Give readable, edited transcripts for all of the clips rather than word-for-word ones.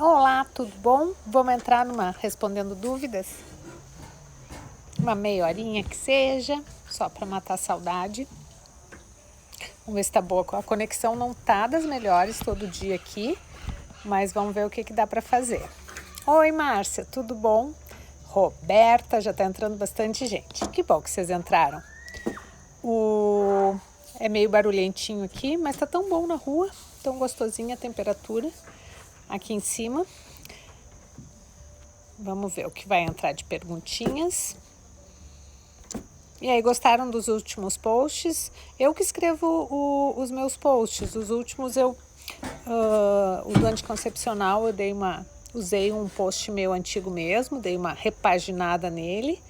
Olá, tudo bom? Vamos entrar numa respondendo dúvidas? Uma meia horinha que seja, só para matar a saudade. Vamos ver se tá boa. A conexão não tá das melhores todo dia aqui, mas vamos ver o que dá para fazer. Oi, Márcia, tudo bom? Roberta, já tá entrando bastante gente. Que bom que vocês entraram. É meio barulhentinho aqui, mas tá tão bom na rua, tão gostosinha a temperatura aqui em cima. Vamos ver o que vai entrar de perguntinhas. E aí, gostaram dos últimos posts? Eu que escrevo os meus posts. Os últimos o do anticoncepcional eu usei um post meu antigo mesmo, dei uma repaginada nele.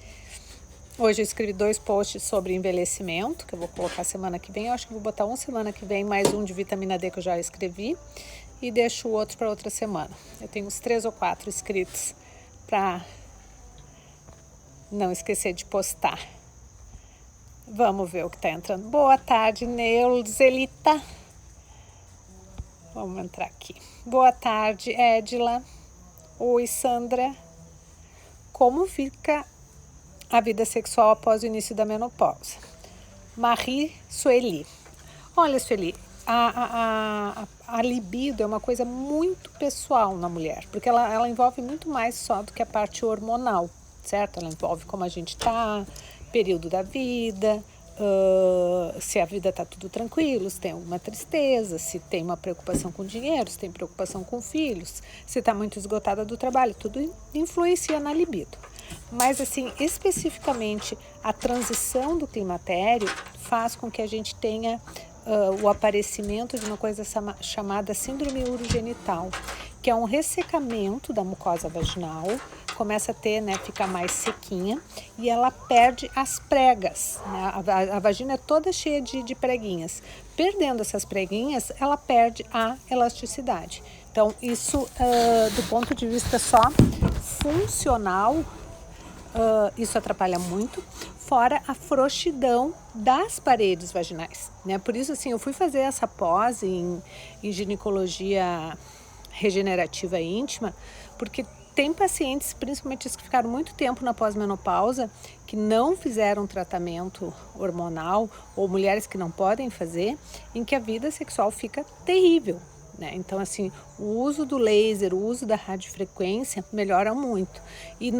Hoje eu escrevi 2 posts sobre envelhecimento, que eu vou colocar semana que vem. Eu acho que vou botar semana que vem, mais um de vitamina D que eu já escrevi. E deixo o outro para outra semana. Eu tenho uns 3 ou 4 escritos para não esquecer de postar. Vamos ver o que está entrando. Boa tarde, Neuzelita. Vamos entrar aqui. Boa tarde, Edila. Oi, Sandra. Como fica a vida sexual após o início da menopausa? Marie Sueli. Olha, Sueli, a libido é uma coisa muito pessoal na mulher, porque ela envolve muito mais só do que a parte hormonal, certo? Ela envolve como a gente tá, período da vida, se a vida tá tudo tranquilo, se tem alguma tristeza, se tem uma preocupação com dinheiro, se tem preocupação com filhos, se tá muito esgotada do trabalho, tudo influencia na libido. Mas assim, especificamente a transição do climatério faz com que a gente tenha o aparecimento de uma coisa chamada síndrome urogenital, que é um ressecamento da mucosa vaginal, começa a ter, ficar mais sequinha e ela perde as pregas, né? A vagina é toda cheia de preguinhas. Perdendo essas preguinhas, ela perde a elasticidade. Então, isso, do ponto de vista só funcional, isso atrapalha muito, fora a frouxidão das paredes vaginais, né? Por isso, assim, eu fui fazer essa pós em ginecologia regenerativa íntima, porque tem pacientes, principalmente os que ficaram muito tempo na pós-menopausa, que não fizeram tratamento hormonal, ou mulheres que não podem fazer, em que a vida sexual fica terrível. Então, assim, o uso do laser, o uso da radiofrequência melhora muito. E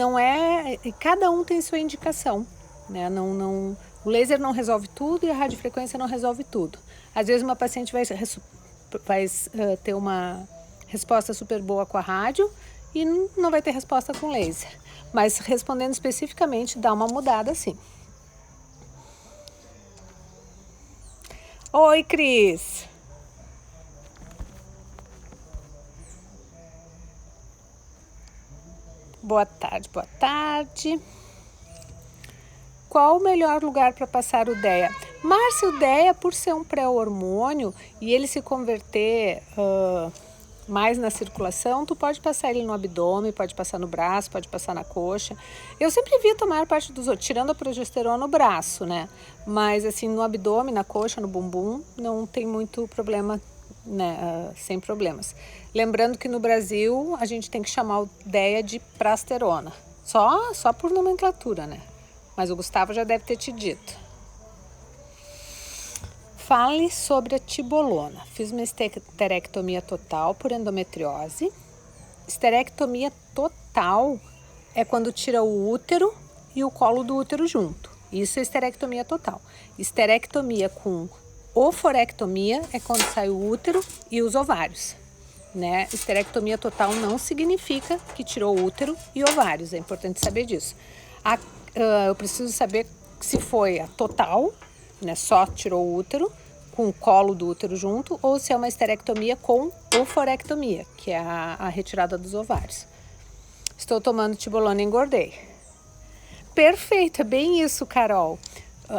cada um tem sua indicação, né? O laser não resolve tudo e a radiofrequência não resolve tudo. Às vezes uma paciente vai ter uma resposta super boa com a rádio e não vai ter resposta com laser. Mas respondendo especificamente, dá uma mudada sim. Oi, Cris! Boa tarde, boa tarde. Qual o melhor lugar para passar o DEA? Márcia, o DEA, por ser um pré-hormônio e ele se converter mais na circulação, tu pode passar ele no abdômen, pode passar no braço, pode passar na coxa. Eu sempre evito a maior parte dos outros, tirando a progesterona no braço, né? Mas assim, no abdômen, na coxa, no bumbum, não tem muito problema, né? Sem problemas. Lembrando que no Brasil a gente tem que chamar o DEA de prasterona, só por nomenclatura, né? Mas o Gustavo já deve ter te dito. Fale sobre a tibolona. Fiz uma esterectomia total por endometriose. Esterectomia total é quando tira o útero e o colo do útero junto. Isso é esterectomia total. Esterectomia com oforectomia é quando sai o útero e os ovários, né? Esterectomia total não significa que tirou o útero e ovários. É importante saber disso. Eu preciso saber se foi a total, né, só tirou o útero, com o colo do útero junto, ou se é uma esterectomia com oforectomia, que é a retirada dos ovários. Estou tomando tibolona e engordei. Perfeito, é bem isso, Carol.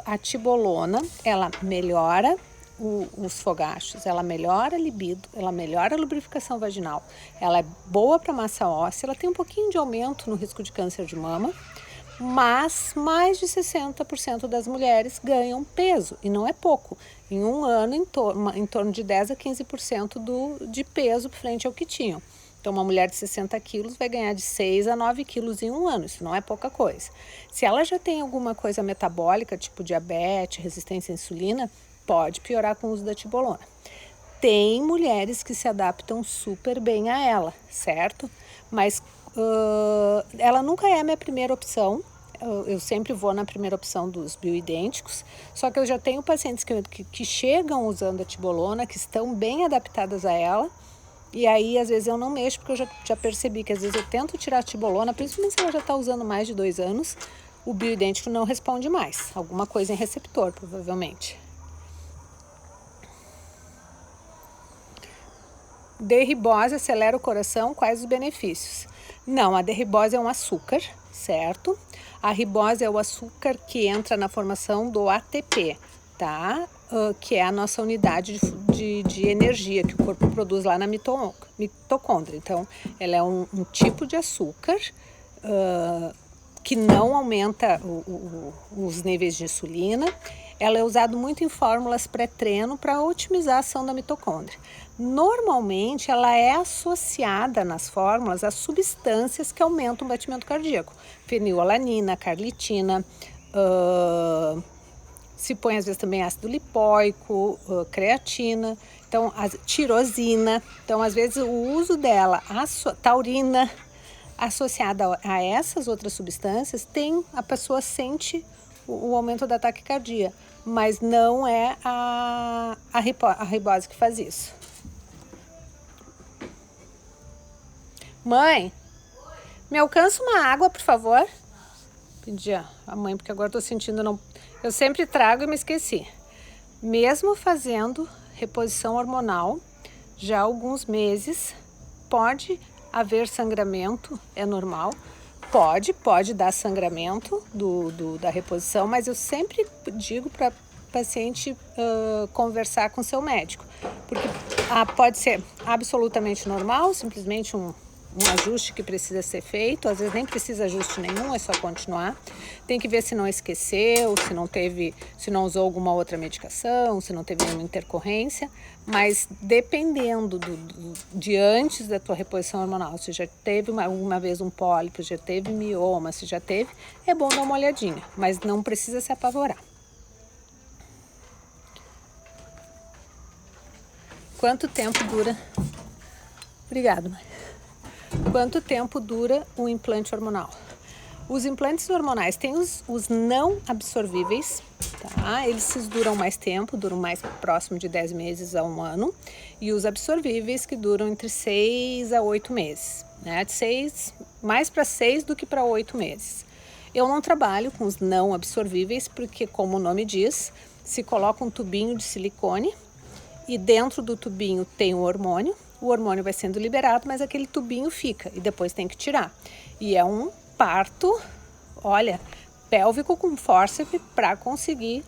A tibolona, ela melhora os fogachos, ela melhora a libido, ela melhora a lubrificação vaginal, ela é boa para massa óssea, ela tem um pouquinho de aumento no risco de câncer de mama, mas mais de 60% das mulheres ganham peso, e não é pouco. Em um ano, em torno de 10 a 15% de peso frente ao que tinham. Então, uma mulher de 60 quilos vai ganhar de 6 a 9 quilos em um ano, isso não é pouca coisa. Se ela já tem alguma coisa metabólica, tipo diabetes, resistência à insulina, pode piorar com o uso da tibolona. Tem mulheres que se adaptam super bem a ela, certo? Mas ela nunca é a minha primeira opção. Eu sempre vou na primeira opção dos bioidênticos, só que eu já tenho pacientes que chegam usando a tibolona, que estão bem adaptadas a ela, e aí às vezes eu não mexo, porque eu já percebi que às vezes eu tento tirar a tibolona, principalmente se ela já está usando mais de 2 anos, o bioidêntico não responde mais, alguma coisa em receptor, provavelmente. D-ribose acelera o coração, quais os benefícios? Não, a D-ribose é um açúcar, certo? A ribose é o açúcar que entra na formação do ATP, tá? Que é a nossa unidade de energia que o corpo produz lá na mitocôndria. Então, ela é um tipo de açúcar que não aumenta os níveis de insulina. Ela é usada muito em fórmulas pré-treino para otimizar a ação da mitocôndria. Normalmente, ela é associada nas fórmulas a substâncias que aumentam o batimento cardíaco. Fenilalanina, carnitina, se põe às vezes também ácido lipóico, creatina, então a tirosina. Então, às vezes, o uso dela, taurina, associada a essas outras substâncias, a pessoa sente o aumento da taquicardia, mas não é a ribose que faz isso. Mãe, me alcança uma água, por favor? Pedi a mãe, porque agora estou sentindo não. Eu sempre trago e me esqueci. Mesmo fazendo reposição hormonal, já há alguns meses, pode haver sangramento, é normal. Pode dar sangramento da reposição, mas eu sempre digo para paciente conversar com seu médico, porque pode ser absolutamente normal, simplesmente um ajuste que precisa ser feito, às vezes nem precisa ajuste nenhum, é só continuar. Tem que ver se não esqueceu, se não usou alguma outra medicação, se não teve nenhuma intercorrência, mas dependendo de antes da tua reposição hormonal, se já teve alguma vez um pólipo, já teve mioma, se já teve, é bom dar uma olhadinha, mas não precisa se apavorar. Quanto tempo dura? Obrigada, mãe. Quanto tempo dura um implante hormonal? Os implantes hormonais têm os não absorvíveis, tá? Eles duram mais tempo, duram mais próximo de 10 meses a um ano. E os absorvíveis que duram entre 6 a 8 meses, né? Mais para 6 do que para 8 meses. Eu não trabalho com os não absorvíveis porque, como o nome diz, se coloca um tubinho de silicone e dentro do tubinho tem o hormônio vai sendo liberado, mas aquele tubinho fica e depois tem que tirar. E é um parto, olha, pélvico com fórceps para conseguir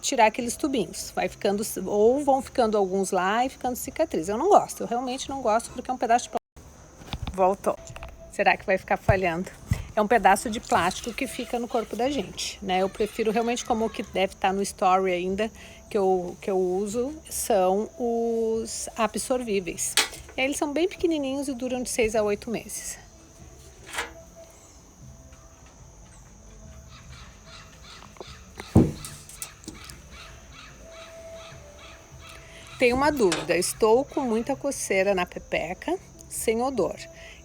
tirar aqueles tubinhos. Ou vão ficando alguns lá e ficando cicatriz. Eu não gosto, eu realmente não gosto porque é um pedaço de plástico. Voltou. Será que vai ficar falhando? É um pedaço de plástico que fica no corpo da gente, né? Eu prefiro realmente, como o que deve estar no story ainda, que eu uso, são os absorvíveis. E aí eles são bem pequenininhos e duram de 6 a 8 meses. Tenho uma dúvida, estou com muita coceira na pepeca, sem odor,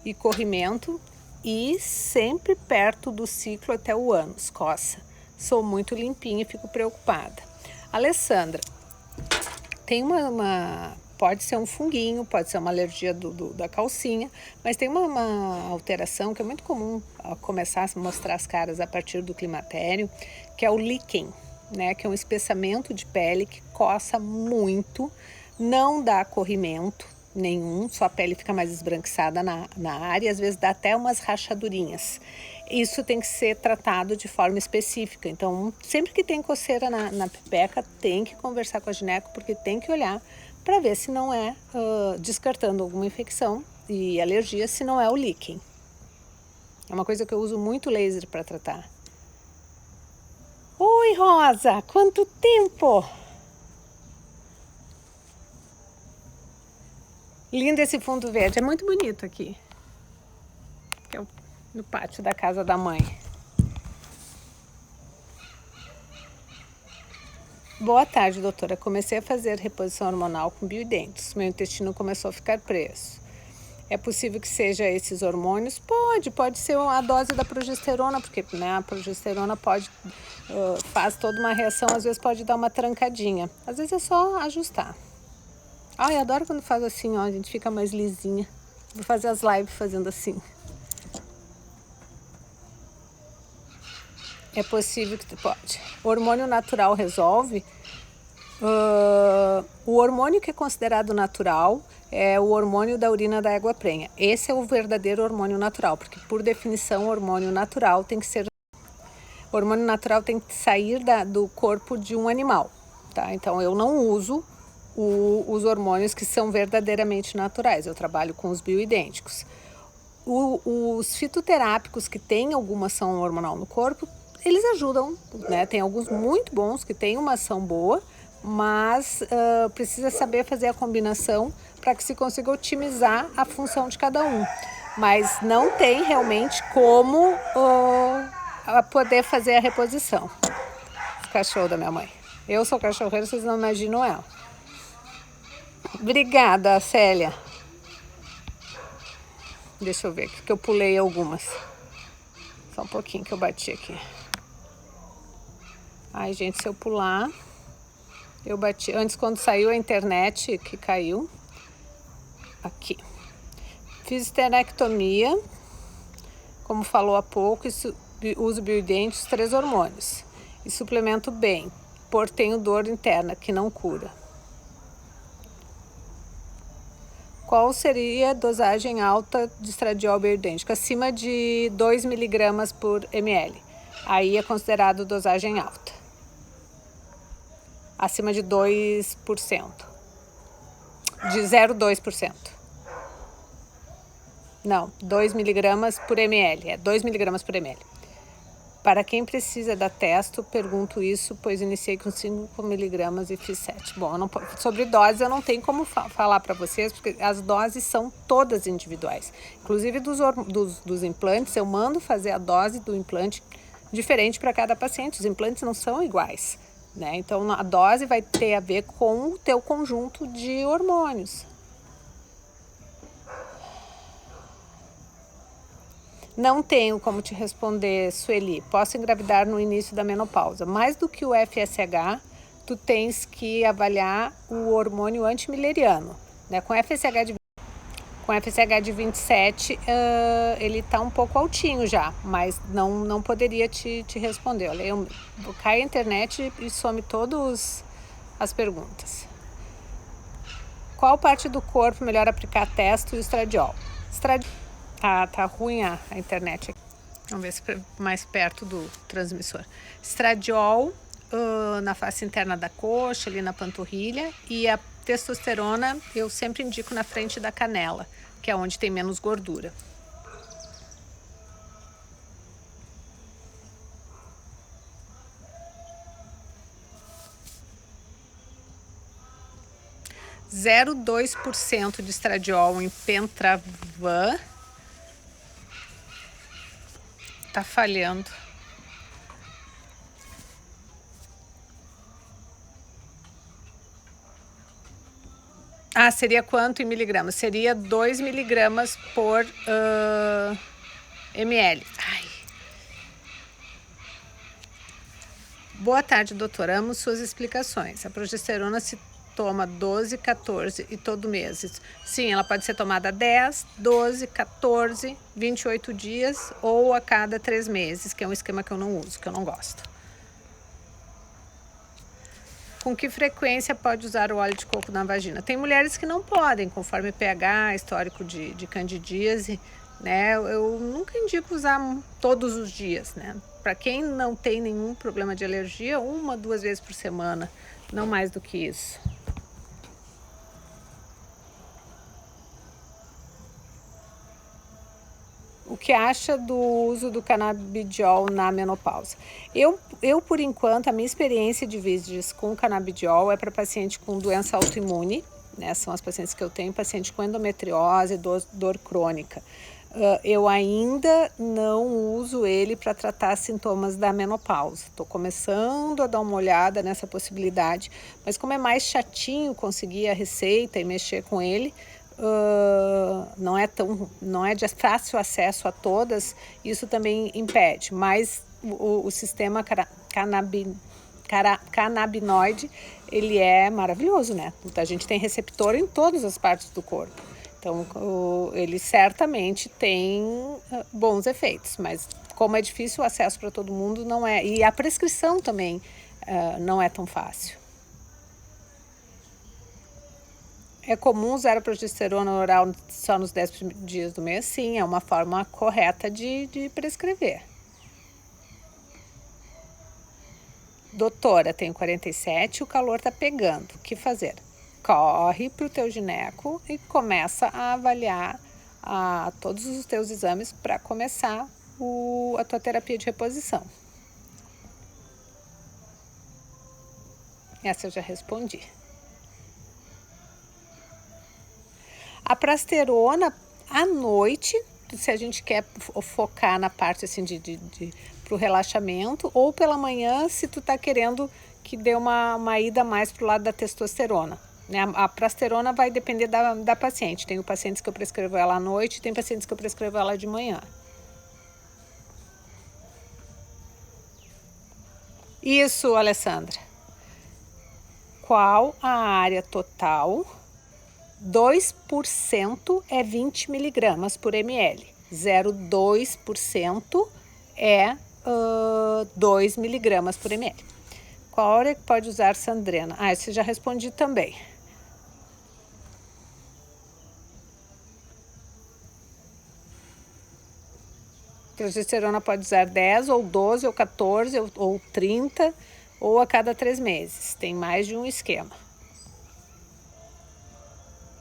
e corrimento, e sempre perto do ciclo até o ânus, coça. Sou muito limpinha e fico preocupada. Alessandra, tem pode ser um funguinho, pode ser uma alergia da calcinha, mas tem uma alteração que é muito comum começar a mostrar as caras a partir do climatério, que é o líquen, né? Que é um espessamento de pele que coça muito, não dá corrimento nenhum, só a pele fica mais esbranquiçada na área, às vezes dá até umas rachadurinhas. Isso tem que ser tratado de forma específica. Então, sempre que tem coceira na pepeca, tem que conversar com a gineco, porque tem que olhar para ver se não é, descartando alguma infecção e alergia, se não é o líquen. É uma coisa que eu uso muito laser para tratar. Oi, Rosa! Quanto tempo! Lindo esse fundo verde, é muito bonito aqui. Que é no pátio da casa da mãe. Boa tarde, doutora. Comecei a fazer reposição hormonal com bioidênticos. Meu intestino começou a ficar preso. É possível que seja esses hormônios? Pode ser a dose da progesterona, porque né, a progesterona faz toda uma reação, às vezes pode dar uma trancadinha. Às vezes é só ajustar. Eu adoro quando faz assim, ó, a gente fica mais lisinha. Vou fazer as lives fazendo assim. É possível que pode. O hormônio natural resolve? O hormônio que é considerado natural é o hormônio da urina da égua prenha. Esse é o verdadeiro hormônio natural, porque por definição o hormônio natural tem que ser... O hormônio natural tem que sair do corpo de um animal, tá? Então eu não uso os hormônios que são verdadeiramente naturais, eu trabalho com os bioidênticos. Os fitoterápicos que têm alguma ação hormonal no corpo, eles ajudam, né? Tem alguns muito bons que têm uma ação boa, mas precisa saber fazer a combinação para que se consiga otimizar a função de cada um. Mas não tem realmente como poder fazer a reposição. O cachorro da minha mãe. Eu sou cachorreira, vocês não imaginam ela. Obrigada, Célia. Deixa eu ver aqui, que eu pulei algumas. Só um pouquinho que eu bati aqui. Ai, gente, se eu pular... Eu bati... Antes, quando saiu a internet, que caiu. Aqui. Fiz esterectomia. Como falou há pouco, uso bioidênticos, 3 hormônios. E suplemento bem. Tenho dor interna, que não cura. Qual seria a dosagem alta de estradiol bioidêntico? Acima de 2 mg por ml. Aí é considerado dosagem alta. Acima de 2%. De 0,2%. Não, 2 mg por ml. É 2 mg por ml. Para quem precisa da testo, pergunto isso, pois iniciei com 5 mg e fiz 7. Bom, sobre doses eu não tenho como falar para vocês, porque as doses são todas individuais. Inclusive dos implantes, eu mando fazer a dose do implante diferente para cada paciente. Os implantes não são iguais, né? Então a dose vai ter a ver com o teu conjunto de hormônios. Não tenho como te responder, Sueli. Posso engravidar no início da menopausa. Mais do que o FSH, tu tens que avaliar o hormônio antimileriano, né? Com FSH de 27, ele tá um pouco altinho já, mas não poderia te responder. Olha, eu caio na internet e some todas as perguntas. Qual parte do corpo melhor aplicar testo e estradiol? Tá ruim a internet aqui. Vamos ver se mais perto do transmissor. Estradiol na face interna da coxa, ali na panturrilha, e a testosterona eu sempre indico na frente da canela, que é onde tem menos gordura. Zero 0,2% de estradiol em Pentravan. Tá falhando. Seria quanto em miligramas? Seria 2 miligramas por ml. Boa tarde, doutora. Amo suas explicações. A progesterona se toma 12, 14 e todo mês. Sim, ela pode ser tomada 10, 12, 14, 28 dias ou a cada 3 meses, que é um esquema que eu não uso, que eu não gosto. Com que frequência pode usar o óleo de coco na vagina? Tem mulheres que não podem, conforme pH, histórico de candidíase, né? Eu nunca indico usar todos os dias, né? Para quem não tem nenhum problema de alergia, 1, 2 vezes por semana, não mais do que isso. O que acha do uso do canabidiol na menopausa? Eu, por enquanto, a minha experiência de vídeos com canabidiol é para paciente com doença autoimune, né? São as pacientes que eu tenho, paciente com endometriose, dor crônica. Eu ainda não uso ele para tratar sintomas da menopausa. Estou começando a dar uma olhada nessa possibilidade, mas como é mais chatinho conseguir a receita e mexer com ele, não é de fácil acesso a todas, isso também impede, mas o sistema canabinoide, ele é maravilhoso, né? A gente tem receptor em todas as partes do corpo, então ele certamente tem bons efeitos, mas como é difícil o acesso para todo mundo, não é, e a prescrição também não é tão fácil. É comum usar a progesterona oral só nos 10 dias do mês? Sim, é uma forma correta de prescrever. Doutora, tenho 47, o calor tá pegando, o que fazer? Corre pro teu gineco e começa a avaliar todos os teus exames para começar a tua terapia de reposição. Essa eu já respondi. A prasterona, à noite, se a gente quer focar na parte assim pro relaxamento, ou pela manhã, se tu tá querendo que dê uma ida mais pro lado da testosterona, né? A prasterona vai depender da paciente. Tenho pacientes que eu prescrevo ela à noite, tem pacientes que eu prescrevo ela de manhã. Isso, Alessandra. Qual a área total? 2% é 20 miligramas por ml. 0,2% é 2 miligramas por ml. Qual hora que pode usar Sandrena? Isso já respondi também. Progesterona pode usar 10 ou 12 ou 14 ou 30 ou a cada 3 meses. Tem mais de um esquema.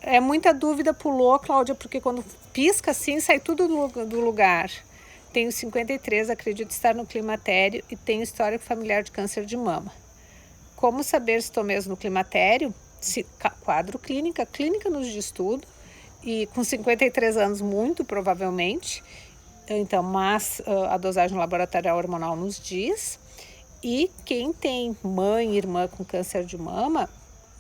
É muita dúvida, pulou, Cláudia, porque quando pisca assim, sai tudo do lugar. Tenho 53, acredito estar no climatério e tenho histórico familiar de câncer de mama. Como saber se estou mesmo no climatério? Quadro clínica nos diz tudo. E com 53 anos, muito provavelmente. Então, mas a dosagem laboratorial hormonal nos diz. E quem tem mãe, irmã com câncer de mama,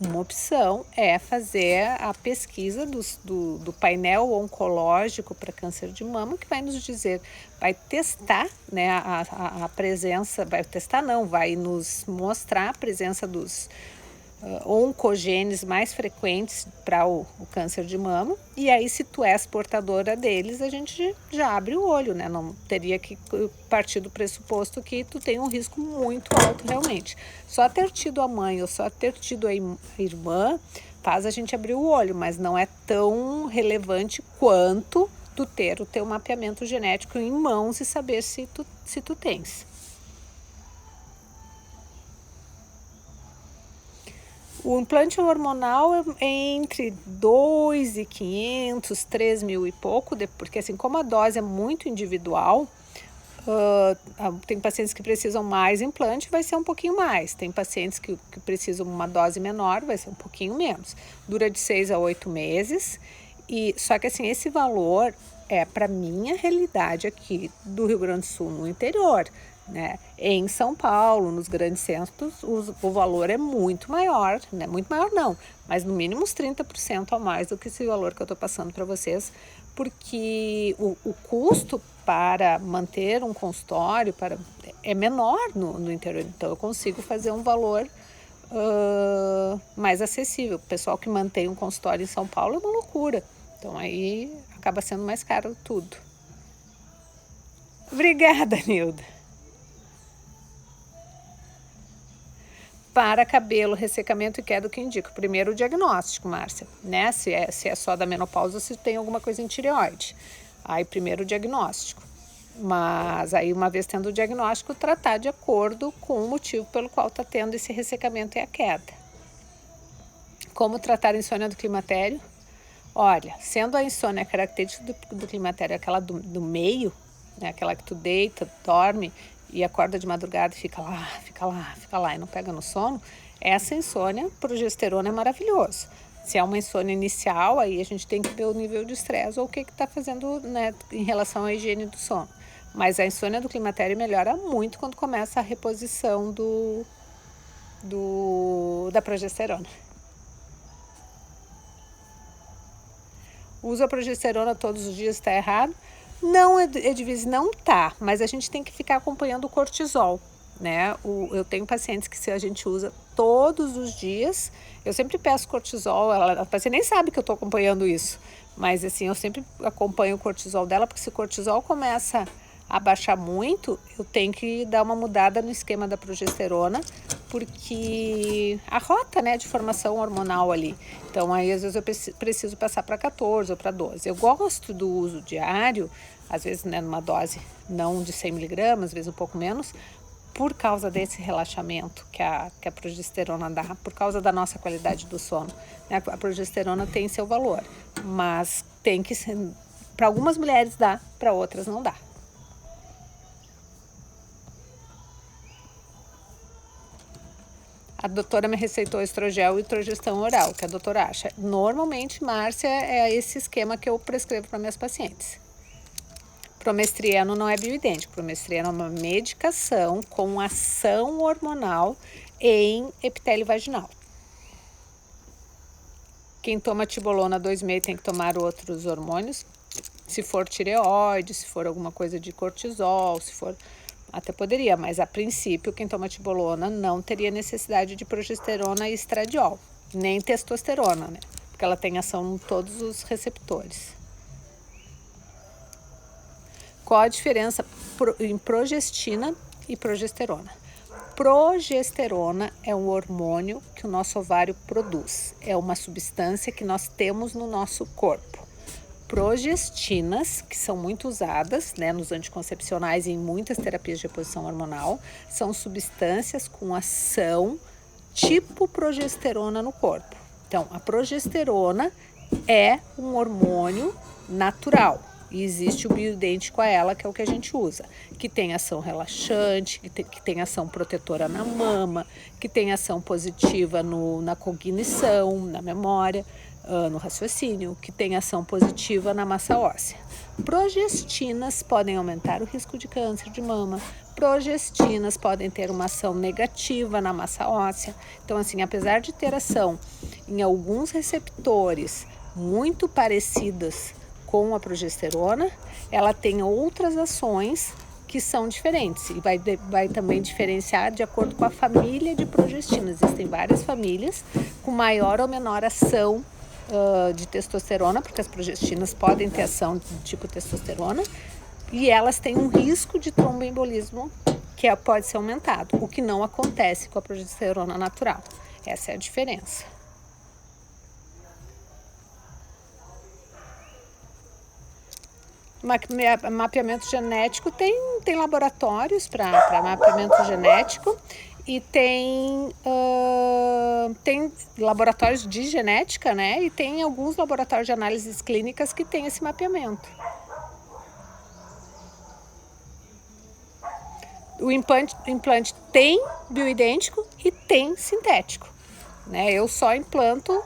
uma opção é fazer a pesquisa do painel oncológico para câncer de mama, que vai nos dizer, vai testar, né, a presença, vai nos mostrar a presença dos oncogenes mais frequentes para o câncer de mama, e aí se tu és portadora deles, a gente já abre o olho, né? Não teria que partir do pressuposto que tu tem um risco muito alto realmente. Só ter tido a mãe ou só ter tido a irmã faz a gente abrir o olho, mas não é tão relevante quanto tu ter o teu mapeamento genético em mãos e saber se tu tens. O implante hormonal é entre 2.500, 3.000 e pouco, porque assim, como a dose é muito individual, tem pacientes que precisam mais implante, vai ser um pouquinho mais. Tem pacientes que precisam uma dose menor, vai ser um pouquinho menos. Dura de 6 a 8 meses, só que assim, esse valor é para minha realidade aqui do Rio Grande do Sul, no interior. Né? Em São Paulo, nos grandes centros, o valor é muito maior, né? Muito maior não, mas no mínimo uns 30% a mais do que esse valor que eu estou passando para vocês, porque o custo para manter um consultório é menor no interior, então eu consigo fazer um valor mais acessível. O pessoal que mantém um consultório em São Paulo é uma loucura, então aí acaba sendo mais caro tudo. Obrigada, Nilda. Para cabelo, ressecamento e queda, o que indica? Primeiro o diagnóstico, Márcia, né? Se é só da menopausa, se tem alguma coisa em tireoide. Aí primeiro o diagnóstico. Mas aí uma vez tendo o diagnóstico, tratar de acordo com o motivo pelo qual está tendo esse ressecamento e a queda. Como tratar a insônia do climatério? Olha, sendo a insônia característica do climatério aquela do meio, né? Aquela que tu deita, dorme e acorda de madrugada e fica lá e não pega no sono, essa insônia, progesterona é maravilhoso. Se é uma insônia inicial, aí a gente tem que ver o nível de estresse ou o que está fazendo, né, em relação à higiene do sono. Mas a insônia do climatério melhora muito quando começa a reposição da progesterona. Usa a progesterona todos os dias, está errado? Não, Edvise, não tá, mas a gente tem que ficar acompanhando o cortisol, né? Eu tenho pacientes que se a gente usa todos os dias, eu sempre peço cortisol, a paciente nem sabe que eu estou acompanhando isso, mas assim, eu sempre acompanho o cortisol dela, porque se o cortisol começa a baixar muito, eu tenho que dar uma mudada no esquema da progesterona, porque a rota, né, de formação hormonal ali. Então, aí às vezes eu preciso passar para 14 ou para 12. Eu gosto do uso diário, às vezes, né, numa dose não de 100 miligramas, às vezes um pouco menos, por causa desse relaxamento que a progesterona dá, por causa da nossa qualidade do sono. Né? A progesterona tem seu valor, mas tem que ser, para algumas mulheres dá, para outras não dá. A doutora me receitou estrogel e trogestão oral, que a doutora acha. Normalmente, Márcia, é esse esquema que eu prescrevo para minhas pacientes. Promestrieno não é bioidêntico. Promestrieno é uma medicação com ação hormonal em epitélio vaginal. Quem toma tibolona 2,5 tem que tomar outros hormônios. Se for tireoide, se for alguma coisa de cortisol, se for... Até poderia, mas a princípio quem toma tibolona não teria necessidade de progesterona e estradiol, nem testosterona, né? Porque ela tem ação em todos os receptores. Qual a diferença em progestina e progesterona? Progesterona é um hormônio que o nosso ovário produz, é uma substância que nós temos no nosso corpo. Progestinas, que são muito usadas, né, nos anticoncepcionais e em muitas terapias de reposição hormonal, são substâncias com ação tipo progesterona no corpo. Então, a progesterona é um hormônio natural e existe o bioidêntico a ela, que é o que a gente usa, que tem ação relaxante, que tem ação protetora na mama, que tem ação positiva na cognição, na memória, no raciocínio, que tem ação positiva na massa óssea. Progestinas podem aumentar o risco de câncer de mama, progestinas podem ter uma ação negativa na massa óssea. Então, assim, apesar de ter ação em alguns receptores muito parecidas com a progesterona, ela tem outras ações que são diferentes e vai também diferenciar de acordo com a família de progestinas. Existem várias famílias com maior ou menor ação de testosterona, porque as progestinas podem ter ação de tipo testosterona, e elas têm um risco de tromboembolismo que pode ser aumentado, o que não acontece com a progesterona natural. Essa é a diferença. Mapeamento genético, tem laboratórios para mapeamento genético e tem laboratórios de genética, né? E tem alguns laboratórios de análises clínicas que tem esse mapeamento. O implante tem bioidêntico e tem sintético, né? Eu só implanto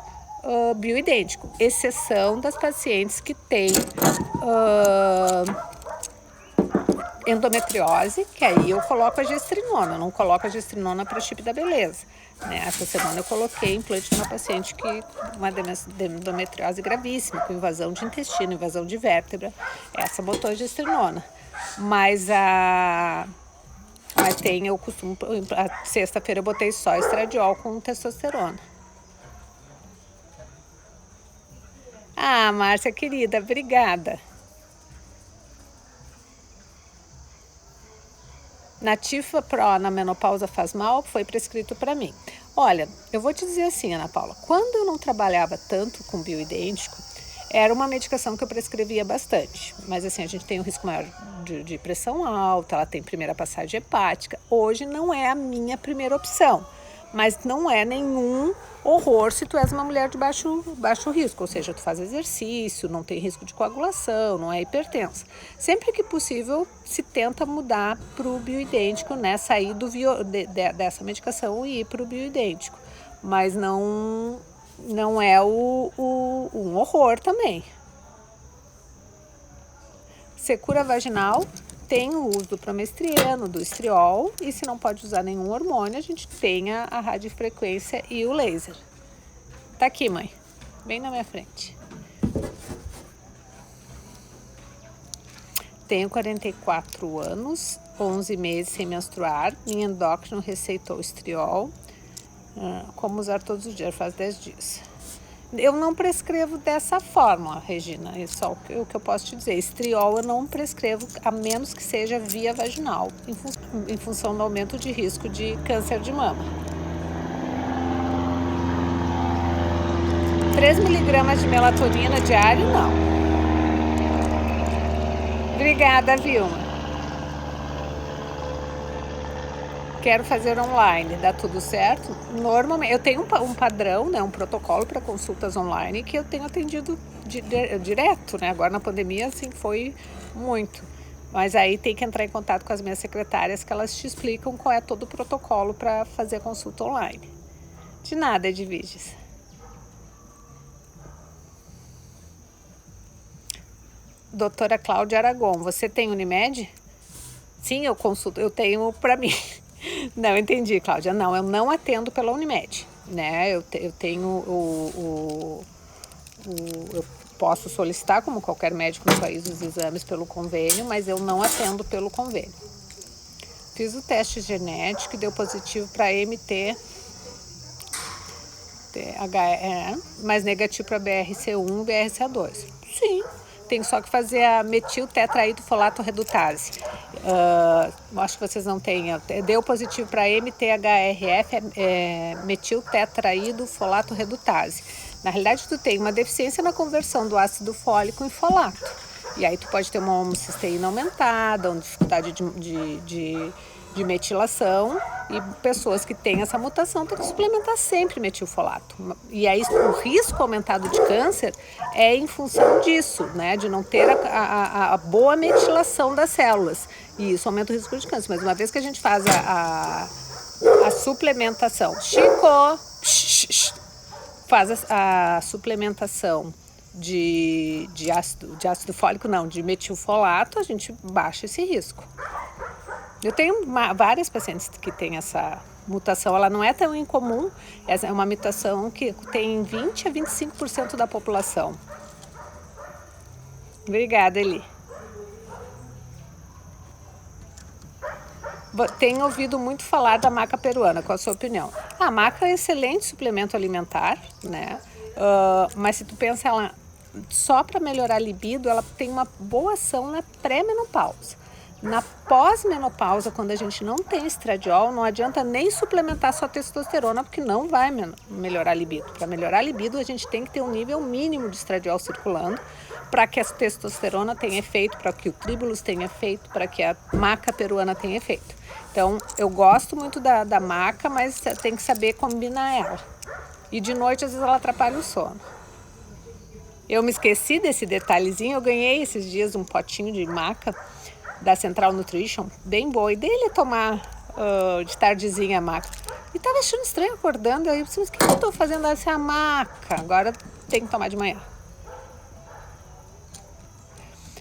bioidêntico, exceção das pacientes que têm endometriose, que aí eu coloco a gestrinona, não coloco a gestrinona para chip da beleza. Né? Essa semana eu coloquei implante numa paciente que uma endometriose gravíssima, com invasão de intestino, invasão de vértebra. Essa botou a gestrinona. Mas eu costumo, sexta-feira eu botei só estradiol com testosterona. Ah, Márcia, querida, obrigada. Nativa Pro na menopausa faz mal? Foi prescrito para mim. Olha, eu vou te dizer assim, Ana Paula, quando eu não trabalhava tanto com bioidêntico, era uma medicação que eu prescrevia bastante. Mas assim, a gente tem um risco maior de pressão alta, ela tem primeira passagem hepática. Hoje não é a minha primeira opção. Mas não é nenhum horror se tu és uma mulher de baixo risco, ou seja, tu faz exercício, não tem risco de coagulação, não é hipertensa. Sempre que possível, se tenta mudar para o bioidêntico, né? Sair dessa medicação e ir para o bioidêntico. Mas não não é um horror também. Secura vaginal tem o uso do promestriano, do estriol, e se não pode usar nenhum hormônio, a gente tem a radiofrequência e o laser. Tá aqui, mãe, bem na minha frente. Tenho 44 anos, 11 meses sem menstruar, minha endócrino receitou estriol. Como usar todos os dias, faz 10 dias. Eu não prescrevo dessa forma, Regina, é só o que eu posso te dizer. Estriol eu não prescrevo, a menos que seja via vaginal, em função do aumento de risco de câncer de mama. 3 miligramas de melatonina diário, não. Obrigada, Vilma. Quero fazer online, dá tudo certo? Normalmente, eu tenho um padrão, né, um protocolo para consultas online que eu tenho atendido direto, né? Agora na pandemia, assim, foi muito. Mas aí tem que entrar em contato com as minhas secretárias que elas te explicam qual é todo o protocolo para fazer a consulta online. De nada, Edviges. Doutora Cláudia Aragon, você tem Unimed? Sim, eu consulto, eu tenho para mim. Não, entendi, Cláudia. Não, eu não atendo pela Unimed, né? Eu tenho eu posso solicitar, como qualquer médico no país, os exames pelo convênio, mas eu não atendo pelo convênio. Fiz o teste genético e deu positivo para MT, mas negativo para BRCA1 e BRCA2. Sim. Tem só que fazer a metiltetraidofolato redutase. Acho que vocês não têm. Deu positivo para MTHRF, metiltetraidofolato redutase. Na realidade, tu tem uma deficiência na conversão do ácido fólico em folato. E aí tu pode ter uma homocisteína aumentada, uma dificuldade de metilação, e pessoas que têm essa mutação têm que suplementar sempre metilfolato. E aí o risco aumentado de câncer é em função disso, né? De não ter a boa metilação das células. E isso aumenta o risco de câncer. Mas uma vez que a gente faz a suplementação, faz a suplementação de ácido fólico, não, de metilfolato, a gente baixa esse risco. Eu tenho várias pacientes que têm essa mutação, ela não é tão incomum, essa é uma mutação que tem 20 a 25% da população. Obrigada, Eli. Tenho ouvido muito falar da maca peruana, qual a sua opinião? A maca é um excelente suplemento alimentar, né? Mas se tu pensa ela só para melhorar a libido, ela tem uma boa ação na pré-menopausa. Na pós-menopausa, quando a gente não tem estradiol, não adianta nem suplementar só testosterona, porque não vai melhorar a libido. Para melhorar a libido, a gente tem que ter um nível mínimo de estradiol circulando, para que a testosterona tenha efeito, para que o tribulus tenha efeito, para que a maca peruana tenha efeito. Então, eu gosto muito da maca, mas tem que saber combinar ela. E de noite, às vezes, ela atrapalha o sono. Eu me esqueci desse detalhezinho, eu ganhei esses dias um potinho de maca da Central Nutrition, bem boa, e dele tomar de tardezinha a maca. E tava achando estranho acordando, aí eu pensei, mas o que eu tô fazendo essa maca? Agora tem que tomar de manhã.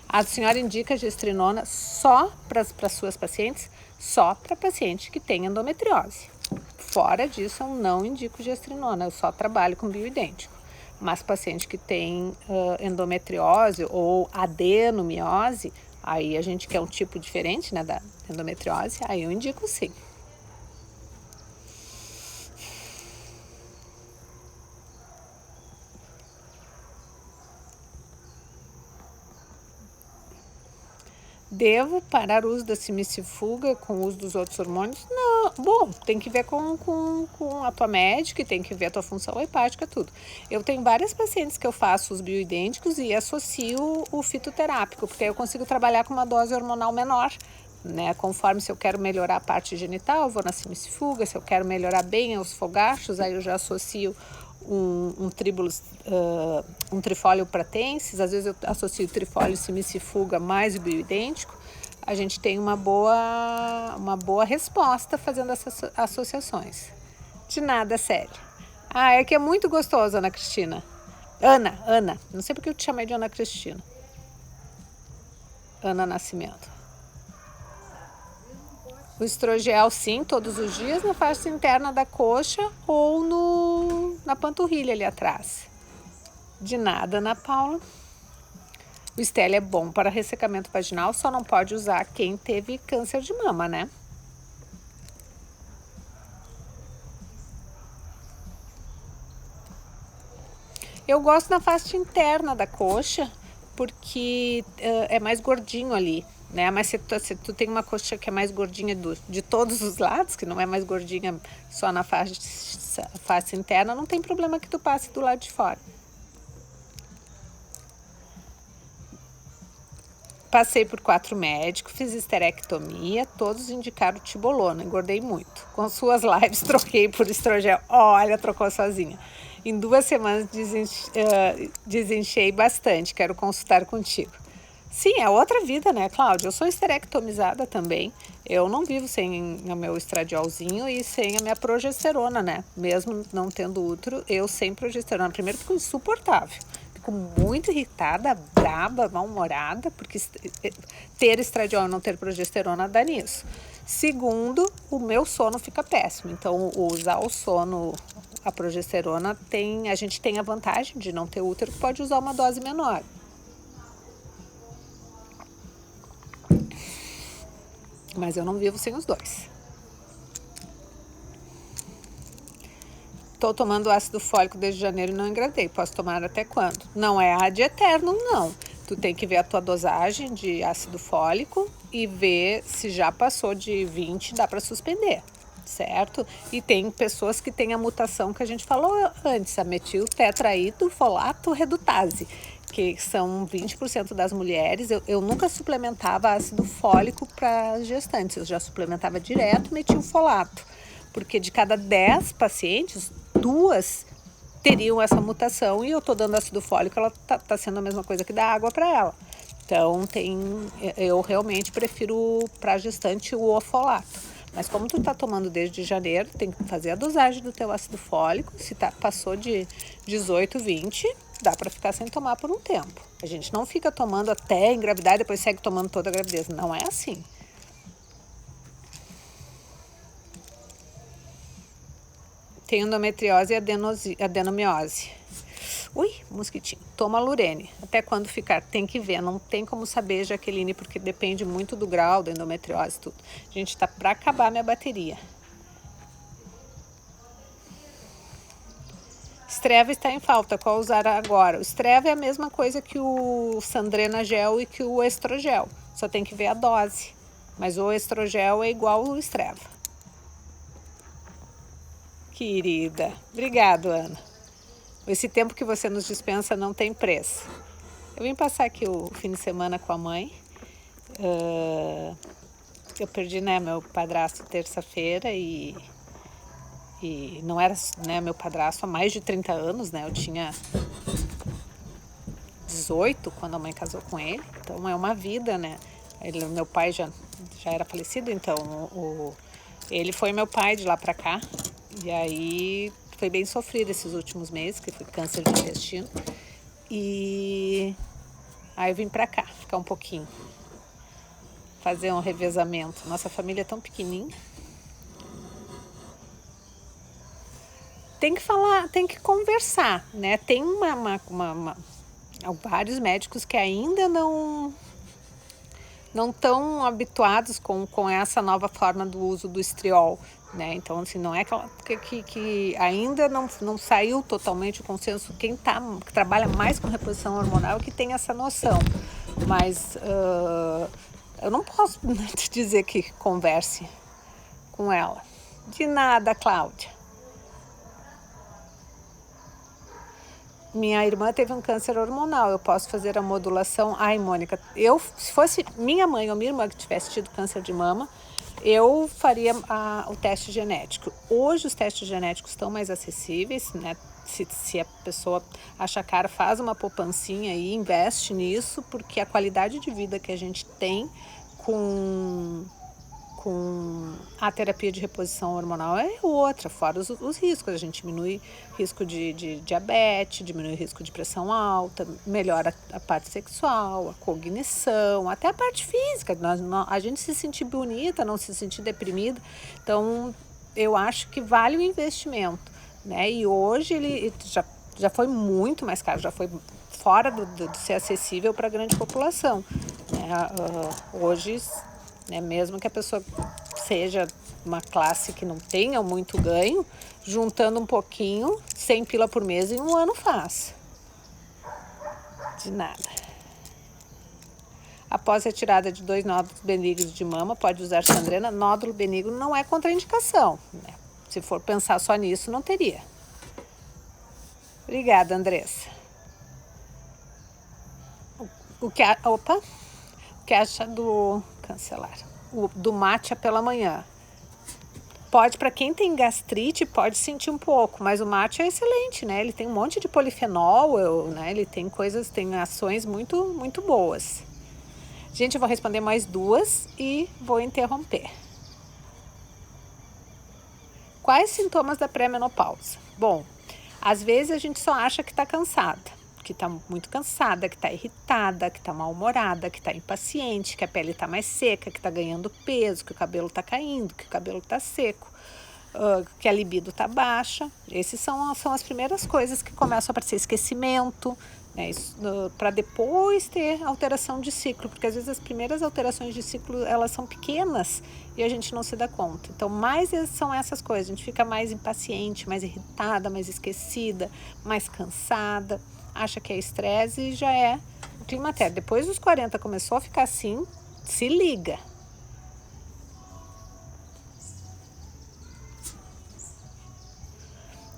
A senhora indica gestrinona só para suas pacientes, só para paciente que tem endometriose. Fora disso, eu não indico gestrinona, eu só trabalho com bioidêntico. Mas paciente que tem endometriose ou adenomiose, aí a gente quer um tipo diferente, né, da endometriose, aí eu indico sim. Devo parar o uso da cimicifuga com o uso dos outros hormônios? Não, bom, tem que ver com a tua médica e tem que ver a tua função hepática, tudo. Eu tenho várias pacientes que eu faço os bioidênticos e associo o fitoterápico, porque aí eu consigo trabalhar com uma dose hormonal menor, né? Conforme se eu quero melhorar a parte genital, eu vou na cimicifuga, se eu quero melhorar bem os fogachos, aí eu já associo um trifólio pratensis, às vezes eu associo trifólio cimicifuga mais o bioidêntico, a gente tem uma boa resposta fazendo essas associações. De nada, Célia. Ah, é que é muito gostoso, Ana Cristina. Ana. Não sei porque eu te chamei de Ana Cristina. Ana Nascimento. O estrogel, sim, todos os dias na face interna da coxa ou na panturrilha ali atrás. De nada, Ana Paula. O Stélio é bom para ressecamento vaginal, só não pode usar quem teve câncer de mama, né? Eu gosto na face interna da coxa, porque é mais gordinho ali, né? Mas se tu tem uma coxa que é mais gordinha de todos os lados, que não é mais gordinha só na face interna, não tem problema que tu passe do lado de fora. Passei por 4 médicos, fiz esterectomia, todos indicaram tibolona, engordei muito. Com suas lives troquei por estrogel. Olha, trocou sozinha. Em 2 semanas desenchei bastante, quero consultar contigo. Sim, é outra vida, né, Cláudia? Eu sou esterectomizada também. Eu não vivo sem o meu estradiolzinho e sem a minha progesterona, né? Mesmo não tendo útero, eu sem progesterona. Primeiro, fico insuportável. Fico muito irritada, braba, mal-humorada, porque ter estradiol e não ter progesterona dá nisso. Segundo, o meu sono fica péssimo. Então, usar o sono, a progesterona, a gente tem a vantagem de não ter útero, que pode usar uma dose menor. Mas eu não vivo sem os dois. Estou tomando ácido fólico desde janeiro e não engravidei. Posso tomar até quando? Não é ad eternum, não. Tu tem que ver a tua dosagem de ácido fólico e ver se já passou de 20, dá para suspender, certo? E tem pessoas que têm a mutação que a gente falou antes, a metiltetraidrofolato redutase, que são 20% das mulheres. Eu nunca suplementava ácido fólico para gestantes, eu já suplementava direto metilfolato, porque de cada 10 pacientes, 2 teriam essa mutação e eu tô dando ácido fólico, ela tá sendo a mesma coisa que dar água para ela. Então, eu realmente prefiro para gestante o ofolato. Mas como tu tá tomando desde janeiro, tem que fazer a dosagem do teu ácido fólico. Se passou de 18, 20, dá para ficar sem tomar por um tempo. A gente não fica tomando até engravidar e depois segue tomando toda a gravidez. Não é assim. Tem endometriose e adenomiose. Ui, mosquitinho. Toma Lurene. Até quando ficar? Tem que ver. Não tem como saber, Jaqueline, porque depende muito do grau da endometriose e tudo. A gente tá para acabar minha bateria. Streva está em falta. Qual usar agora? O Streva é a mesma coisa que o Sandrena Gel e que o Estrogel. Só tem que ver a dose. Mas o Estrogel é igual ao Streva. Querida. Obrigado, Ana. Esse tempo que você nos dispensa não tem preço. Eu vim passar aqui o fim de semana com a mãe. Eu perdi, né, meu padrasto terça-feira e não era, né, meu padrasto há mais de 30 anos, né? Eu tinha 18 quando a mãe casou com ele. Então é uma vida, né? Meu pai já era falecido, então ele foi meu pai de lá pra cá. E aí foi bem sofrido esses últimos meses, que foi câncer de intestino. E aí eu vim pra cá, ficar um pouquinho. Fazer um revezamento. Nossa família é tão pequenininha. Tem que falar, tem que conversar, né? Tem vários médicos que ainda não estão habituados com essa nova forma do uso do estriol, né? Então, assim, não é que ainda não saiu totalmente o consenso. Quem que trabalha mais com reposição hormonal é que tem essa noção. Mas eu não posso te dizer que converse com ela. De nada, Cláudia. Minha irmã teve um câncer hormonal, eu posso fazer a modulação. Ai, Mônica, se fosse minha mãe ou minha irmã que tivesse tido câncer de mama, eu faria o teste genético. Hoje os testes genéticos estão mais acessíveis, né? Se a pessoa acha caro, faz uma poupancinha e investe nisso, porque a qualidade de vida que a gente tem com com a terapia de reposição hormonal é outra, fora os riscos. A gente diminui risco de diabetes, diminui o risco de pressão alta, melhora a parte sexual, a cognição, até a parte física. A gente se sentir bonita, não se sentir deprimida. Então, eu acho que vale o investimento, né? E hoje ele já foi muito mais caro, já foi fora de ser acessível para a grande população, né? Hoje, né, mesmo que a pessoa seja uma classe que não tenha muito ganho, juntando um pouquinho, 100 pila por mês em um ano faz. De nada. Após retirada de 2 nódulos benignos de mama, pode usar Sandrena. Nódulo benigno não é contraindicação, né? Se for pensar só nisso, não teria. Obrigada, Andressa. O que acha do... Cancelar. Do matcha pela manhã? Pode, para quem tem gastrite, pode sentir um pouco, mas o matcha é excelente, né? Ele tem um monte de polifenol, né? Ele tem tem ações muito, muito boas. Gente, eu vou responder mais 2 e vou interromper. Quais sintomas da pré-menopausa? Bom, às vezes a gente só acha que está cansada, que está muito cansada, que está irritada, que está mal-humorada, que está impaciente, que a pele está mais seca, que está ganhando peso, que o cabelo está caindo, que o cabelo está seco, que a libido está baixa. Essas são as primeiras coisas que começam a aparecer. Esquecimento, né? Para depois ter alteração de ciclo, porque às vezes as primeiras alterações de ciclo elas são pequenas e a gente não se dá conta. Então, mais são essas coisas. A gente fica mais impaciente, mais irritada, mais esquecida, mais cansada. Acha que é estresse e já é o climatério. Depois dos 40 começou a ficar assim, se liga.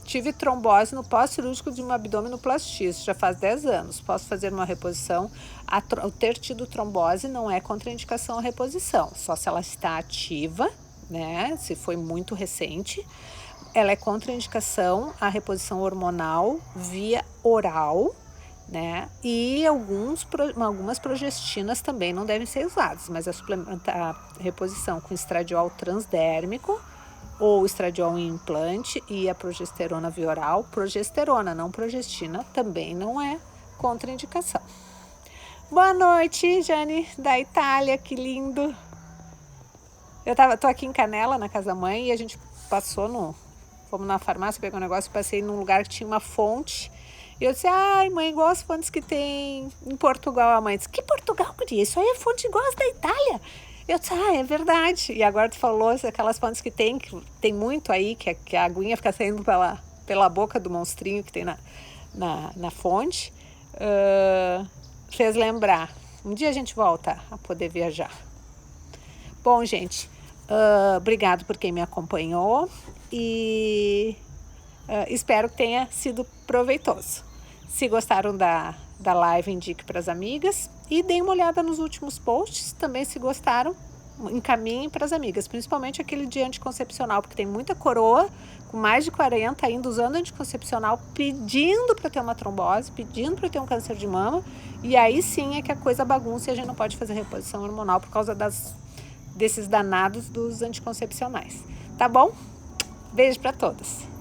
Tive trombose no pós-cirúrgico de uma abdominoplastia, isso já faz 10 anos. Posso fazer uma reposição. O ter tido trombose não é contraindicação à reposição, só se ela está ativa, né? Se foi muito recente. Ela é contraindicação à reposição hormonal via oral, né? E algumas progestinas também não devem ser usadas, mas a reposição com estradiol transdérmico ou estradiol em implante e a progesterona via oral, progesterona, não progestina, também não é contraindicação. Boa noite, Jane, da Itália, que lindo! Tô aqui em Canela, na casa da mãe, e a gente fomos na farmácia, peguei um negócio, passei num lugar que tinha uma fonte. E eu disse, ai, mãe, igual as fontes que tem em Portugal. A mãe disse, que Portugal, guria? Isso aí é fonte igual as da Itália. Eu disse, é verdade. E agora tu falou aquelas fontes que tem muito aí, que a aguinha fica saindo pela boca do monstrinho que tem na fonte. Fez lembrar. Um dia a gente volta a poder viajar. Bom, gente, obrigado por quem me acompanhou e espero que tenha sido proveitoso. Se gostaram da live, indique para as amigas e deem uma olhada nos últimos posts. Também, se gostaram, encaminhem para as amigas, principalmente aquele de anticoncepcional, porque tem muita coroa com mais de 40 ainda usando anticoncepcional, pedindo para ter uma trombose, pedindo para ter um câncer de mama, e aí sim é que a coisa bagunça e a gente não pode fazer reposição hormonal por causa desses danados dos anticoncepcionais. Tá bom? Beijo para todas.